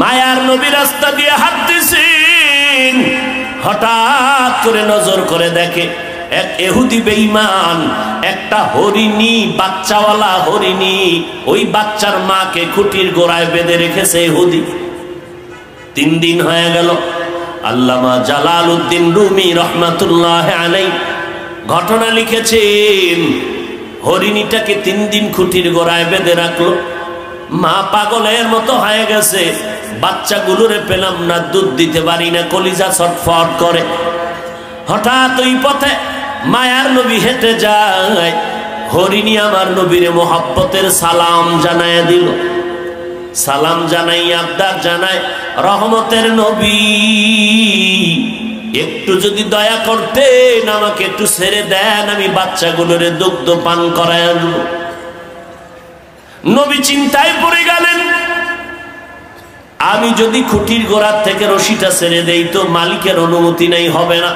মায়ার নবী রাস্তা দিয়ে হাঁটতেছেন, হঠাৎ করে নজর করে দেখে এক ইহুদি বেঈমান একটা হরিণী, বাচ্চাওয়ালা হরিণী, ওই বাচ্চার মাকে খুঁটির গোড়ায় বেঁধে রেখেছে ইহুদি। 3 দিন হয়ে গেল। আল্লামা জালালউদ্দিন রুমি রহমাতুল্লাহ আলাইহি ঘটনা লিখেছেন, হরিণীটাকে 3 দিন খুঁটির গোড়ায় বেঁধে রাখলো। মা পাগলের মতো হয়ে গেছে, বাচ্চাগুলোরে পেলাম না, দুধ দিতে পারি না, কলিজা ছটফট করে। হঠাৎ ওই পথে মায়ার নবী হেঁটে যায়, হরিণী আমার নবীরে মোহাব্বতের সালাম জানায় দিল। সালাম জানাই আবদার জানায়, রহমতের নবী একটু যদি দয়া করতেন, আমাকে একটু ছেড়ে দেন, আমি বাচ্চাগুলোরে দুগ্ধ পান করায় আনবো। নবী চিন্তায় পড়ে গেলেন, আমি যদি খুঁটির গোড়ার থেকে রশিটা ছেড়ে দেই তো মালিকের অনুমতি নেই, হবে না।